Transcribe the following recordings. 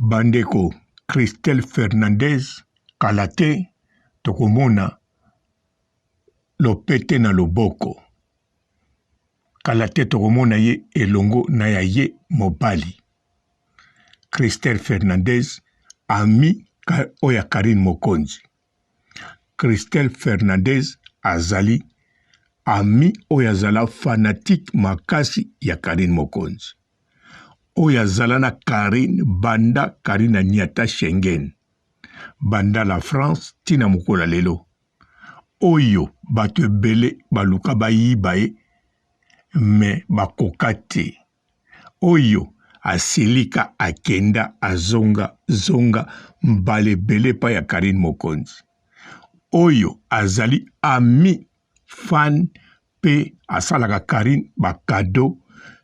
bandeko Christelle Fernandez kala te tokomona lopete na loboko. Kala te tokomona ye elongo na ya ye mobali. Christelle Fernandez ami oya Karine Mokonzi. Christelle Fernandez azali ami oya zala fanatique makasi ya Karine Mokonzi. Oya zala na Karine banda Karine aniata Schengen. Banda la France tina mukola lelo. Oyo bato ebele baluka bayiba ye me bakoka te. Oyo asilika akenda zonga mbale bele pa ya Karine Mokonzi. Oyo azali ami fan pe asalaka Karine bakado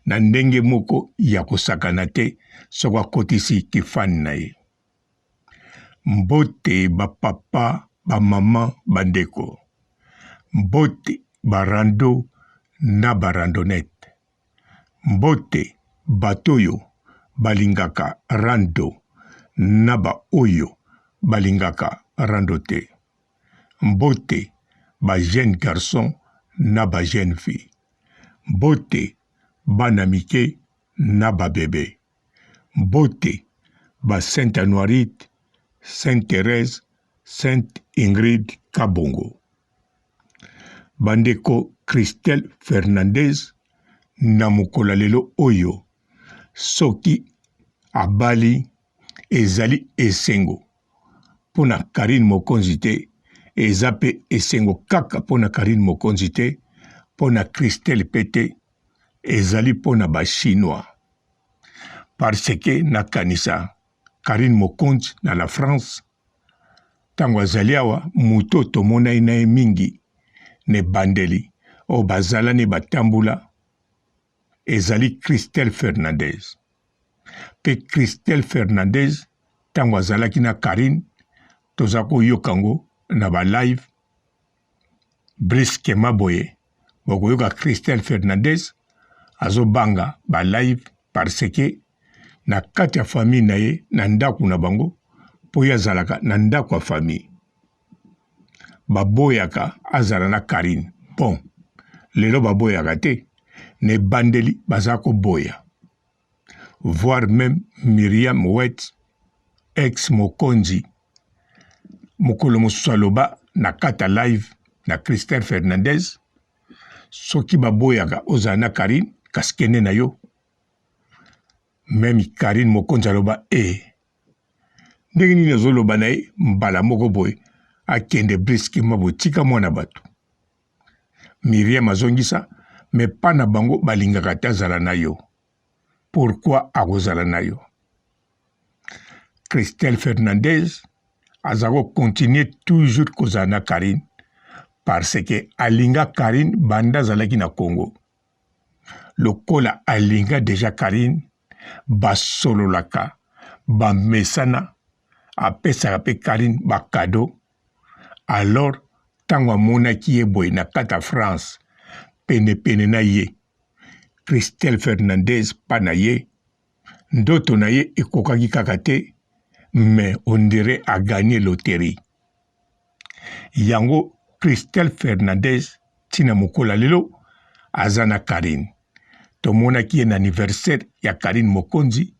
na ndenge moko ya kosakana te soko akotisi kifani na ye. Mbote bapapa bamama bandeko. Mbote barando na barandonete. Mbote batoyo balingaka rando na ba oyo balingaka rando te. Mbote ba jeune garçon na ba jeune fille. Mbote bana mike na ba bébé. Mbote ba Sainte Anuarite, Sainte Thérèse, Sainte Ingrid Kabongo. Bandeko Christelle Fernandez na mukola lelo oyo soki abali ezali esengo pona Karine Mokonzi te, eza pe esengo kaka pona Karine Mokonzi te, pona Christelle pete ezali pona ba chinois. Parce que nakanisa Karine Mokonzi na la France tango azali awa muto tomona ina mingi ne bandeli o bazala ne batambula ezali Christelle Fernandez. Pe Christelle Fernandez tango azalaki na Karine tozako yokango na ba live briske maboye bokoyoka Christelle Fernandez azobanga ba live parce que na kati ya famille na ye na ndako na bango po ye azalaka na ndako ya famille baboyaka azala na Karine. Bon, lelo baboyaka te ne bandeli bazako boya. Voire même Myriam Wet ex Mokonzi mokolo mosusu aloba na kata live na Christelle Fernandez soki baboyaka ozala na Karine kasi kende na yo. Même Karine Mokonzi aloba ndenge nini azoloba na ye mbala moko boye akende briske mabo tika mwana bato. Myriam azongisa me pa na bango balingaka te azala na yo. Pourquoi akozala na yo? Christelle Fernandez azako continuer toujours kozala na Karine parce que alinga Karine banda azalaki na Congo. Lokola alinga deja Karine basololaka bamesana apesaka pe Karine bakado. Alors tango amonaki ye boye na kata France pene na ye Christelle Fernandez pa na ye ndoto na ye ekokaki kaka te mais on dirait a gagné loterie. Yango Christelle Fernandez tina mokola lelo aza na Karine. Tomonaki ye na anniversaire ya Karine Mokonzi.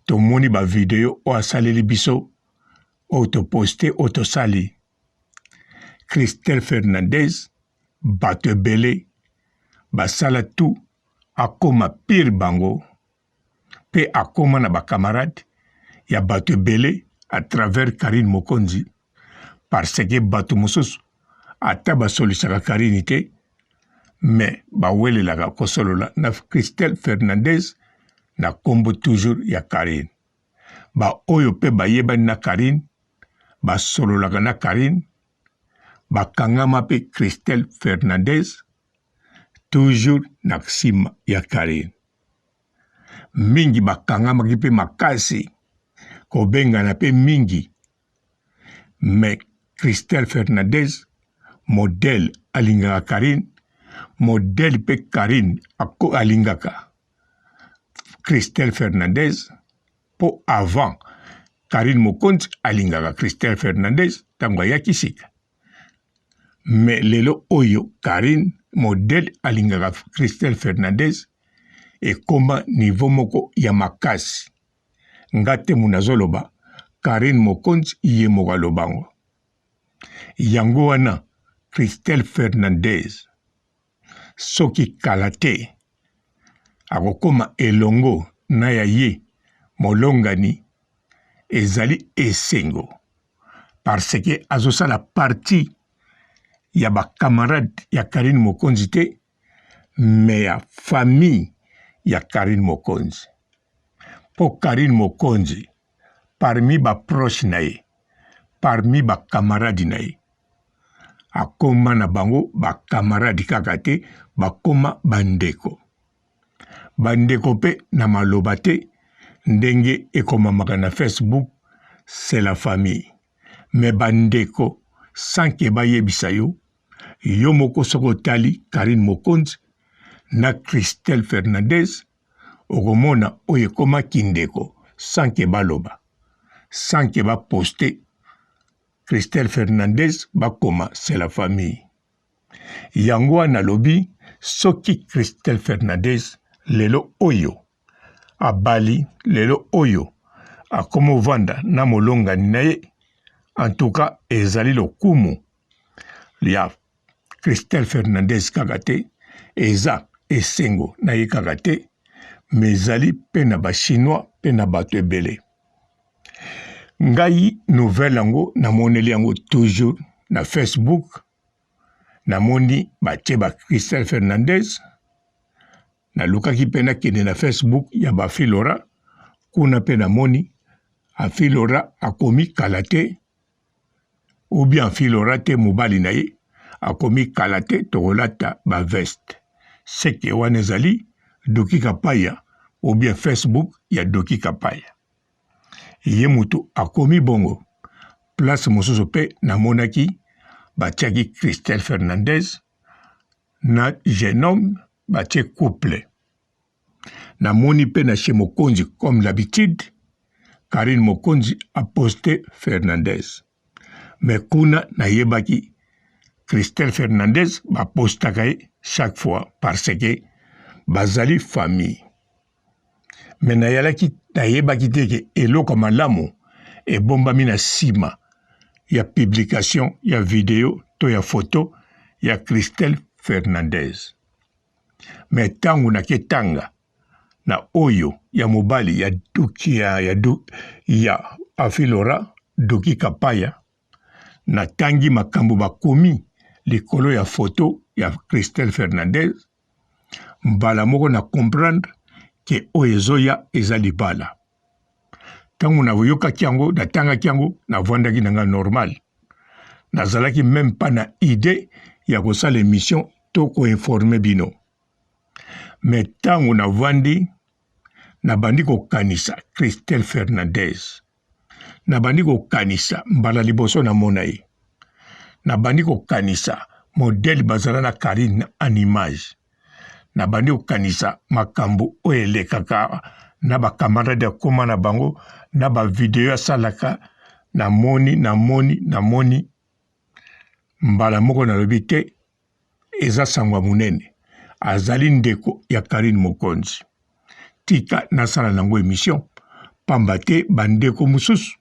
Tomoni ba video o asaleli biso o toposte o tosali. Christelle Fernandez bato ebele basala tout akoma pire bango pe akoma na bakamarade ya bato ebele à travers Karine Mokonzi parce que bato mosusu ata basolisaka Karine te mais bawelelaka kosolola na Christelle Fernandez na kombo toujours ya Karine. Ba oyo pe bayebani na Karine basololaka na Karine bakangama pe Christelle Fernandez toujours na nsima ya Karine. Mingi bakangamaki pe makasi kobengana pe mingi mais Christelle Fernandez modèle alingaka Karine, modèle pe Karine ako alingaka Christelle Fernandez po avant Karine Mokonzi alingaka Christelle Fernandez tango ayaki sika. Me lelo oyo Karine modèle alingaka Christelle Fernandez ekoma niveau moko ya makasi. Ngate munazoloba Karine Mokonzi ye moko alobango. Yango wana Christelle Fernandez soki kala te akokoma elongo na ya ye molongani ezali esengo parce que azosala parti ya bakamarade ya Karine Mokonzi te me ya famille ya Karine Mokonzi. Po Karine Mokonzi parmi baproche na ye, parmi bakamaradi na ye, akoma na bango bakamaradi kaka te, bakoma bandeko. Bandeko pe na maloba te, ndenge ekomamaka na Facebook, c'est la famille. Me bandeko, sans ke bayebisa yo, yo moko soko tali Karine Mokonzi na Christelle Fernandez, okomona oyo ekoma kindeko, sans ke baloba, sans ke ba poste Christelle Fernandez bakoma c'est la famille. Yango wana lobi soki Christelle Fernandez lelo oyo abali, lelo oyo akomo vanda na molongani na ye, en tout cas ezali lokumu ya Christelle Fernandez kaka te, eza esengo na ye kaka te, me ezali pe na bachinois pe na bato ebele. Ngai nouvelle yango namoneli yango toujours na Facebook, namoni batie ba Christelle Fernandez, nalukaki pe nakende na Facebook ya ba Filora, kuna pe namoni Afilora akomi kala te, ou bien Filora te mobali na ye, akomi kala te tokolata ba veste. Seke wana ezali Doki Kapaya, ou bien Facebook ya Doki Kapaya. Ye mutu akomi bongo, place mosusu pe namonaki batiaki Christelle Fernandez na jeune homme batie couple. Namoni pe na chez Mokonzi comme l'habitude, Karine Mokonzi a posté Fernandez. Mais kuna nayebaki Christelle Fernandez ba postaka chaque fois parce que bazali famille. Mais nayebaki teke eloko malamu ebombami na sima ya publication ya video to ya photo ya Christelle Fernandez. Mais tangu naketanga na oyo ya mobali ya Doki ya Afilora Doki Kapaya, na tangi makambo bakomi likolo ya photo ya Christelle Fernandez, mbala moko na comprendre ke oyo ezoya eza libala. Tangu na voyokaki yango, na tangaki yango, na vwandaki nanga normal. Nazalaki même pas na idée ya kosala émission to ko informer bino. Mais tangu na vwandi, na bandi kokanisa Christelle Fernandez, na bandi kokanisa mbala liboso na mona ye, na bandi kokanisa modèle bazala na Karine en image, na bandi kokanisa makambo oyo elekaka na bakamarade ya koma na bango, na ba video asalaka, namoni mbala moko nalobi te eza sangwa munene, azali ndeko ya Karine Mokonzi. Tika nasala nango émission, pamba te bandeko mususu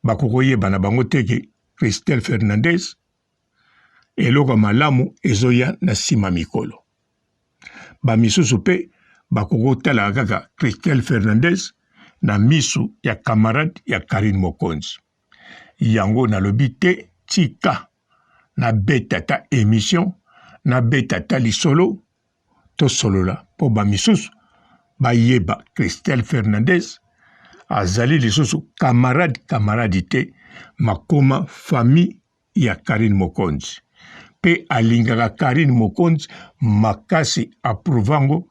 bakokoyeba na bango teke Christelle Fernandez eloko malamu ezoya na sima mikolo. Bamisusu pe bakokotala kaka Christelle Fernandez na misu ya camarade ya Karine Mokonzi. Yango nalobi te tika na betata émission, na betata lisolo to solola po bamisusu bayeba Christelle Fernandez azali lisusu camarade te, makoma famille ya Karine Mokonzi. Pe alingaka Karine Mokonzi makasi aprovango,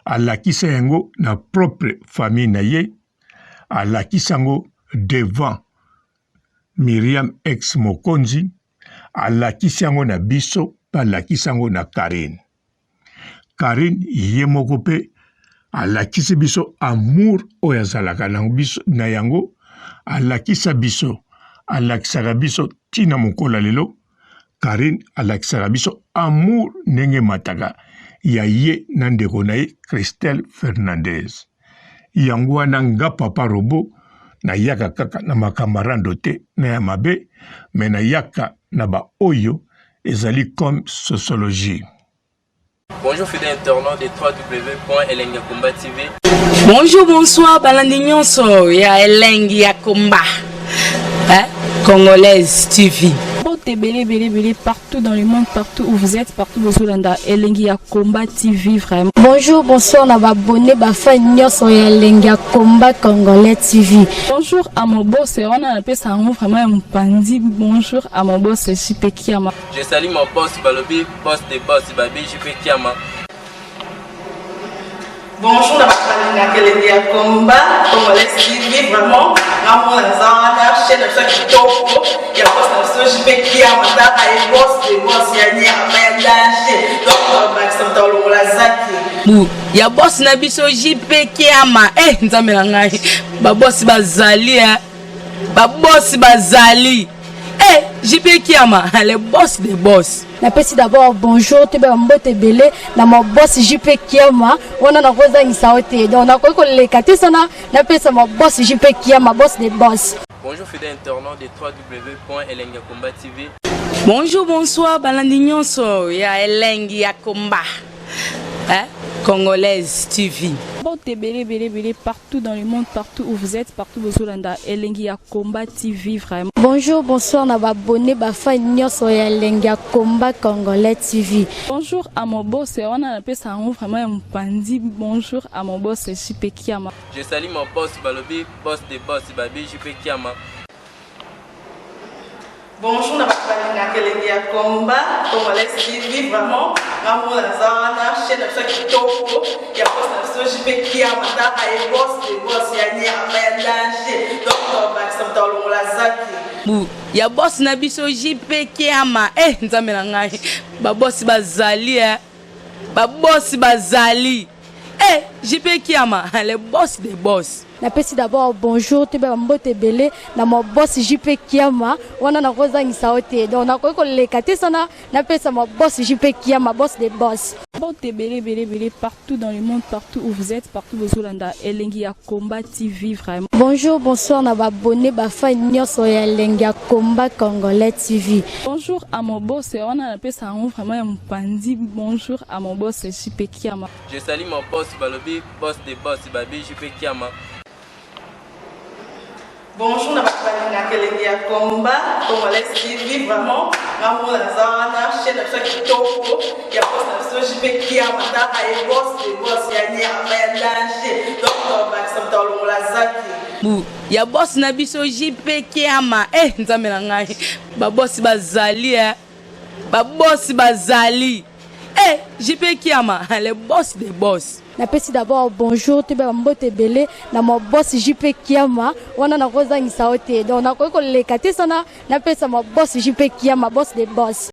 alakisa yango na propre famille na ye, alakisa yango devant Myriam ex Mokonzi, alakisa yango na biso, alakisa yango na Karine. Karine ye moko pe alakisi biso amour oyo azalaka na yango, alakisa biso, alakisaka biso tina mokola lelo. Karine alakisaka biso amour ndenge mataka ya ye na ndeko na ye Christelle Fernandez. Yango wana nga Papa Robo na yaka kaka na makamarando te na ya mabe, me na yaka na ba oyo ezali comme sociologie. Bonjour fidèles internautes de www.elengiakomba TV. Bonjour, bonsoir, balandi nyonso ya Elengi ya Komba, Congolaise TV. Belé partout dans le monde, partout où vous êtes, partout où vous êtes, Elengi ya Komba TV vraiment. Bonjour, bonsoir, na abonné ba fan nyonso ya Elengi ya Komba Congolais TV. Bonjour à mon boss, on a appelé ça vraiment un pandi. Bonjour à mon boss, JP Kiama. Je salue mon boss Balobi, boss des boss Babi, JP Kiama. Bonjour, na Elengi ya Komba Congolais TV vraiment. Ngamo na zana chaîne de ça kitoko ya boss na JP Kiama ta ay boss des boss ya nyama ya danger. Donc Maxime Tolongo la zaki. Ya boss na biso JP Kiama nzambe na ngai ba boss bazali ba boss bazali JP Kiama le boss des boss. Napesi d'abord bonjour te ba mbote belé na mon boss JP Kiama wana na koza ngisaote donc na ko lekate sana napesa mon boss JP Kiama boss des boss. Bonjour fidèles internautes de www.elengiakomba TV. Bonjour, bonsoir, balandi nyonso ya Elengi ya Komba, Congolaise TV. Belé partout dans le monde, partout où vous êtes, partout où vous êtes, Elengi ya Komba TV vraiment. Bonjour, bonsoir, na abonné ba fan nyonso ya Elengi ya Komba Congolais TV. Bonjour à mon boss, on a appelé ça vraiment un pandi. Bonjour à mon boss, JP Kiama. Je salue mon boss Balobi, boss des boss Babi, JP Kiama. Bonjour, na Elengi ya Komba Congolais TV vraiment. Ngamo na zana chaîne de ça kitoko ya boss na JP Kiama ta ay boss des boss ya nyama ya danger. Donc Maxime Tolongo la zaki. Ya boss na biso JP Kiama nzambe na ngai ba boss bazali ba boss bazali JP Kiama le boss des boss. Napesi d'abord bonjour te ba mbote belé na mon boss JP Kiama wana na koza ngisaote donc na ko lekate sana napesa mon boss JP Kiama boss des boss. Belé partout dans le monde, partout où vous êtes, partout où vous êtes, Elengi ya Komba TV vraiment. Bonjour, bonsoir, na abonné ba fan nyonso ya Elengi ya Komba Congolais TV. Bonjour à mon boss, on a appelé ça vraiment un pandi. Bonjour à mon boss, JP Kiama. Je salue mon boss Balobi, boss des boss Babi, JP Kiama. Bonjour, na Elengi ya Komba Congolais TV vraiment. Ngamo na zana chaîne de ça kitoko ya boss na JP Kiama ta ay boss des boss ya nyama ya danger. Donc Maxime Tolongo la zaki. Ya boss na biso JP Kiama nzambe na ngai ba boss bazali ba boss bazali JP Kiama le boss des boss. Napesi d'abord bonjour te ba mbote belé na mon boss JP Kiama wana na koza ngisaote donc na ko lekate sana napesa mon boss JP Kiama boss des boss.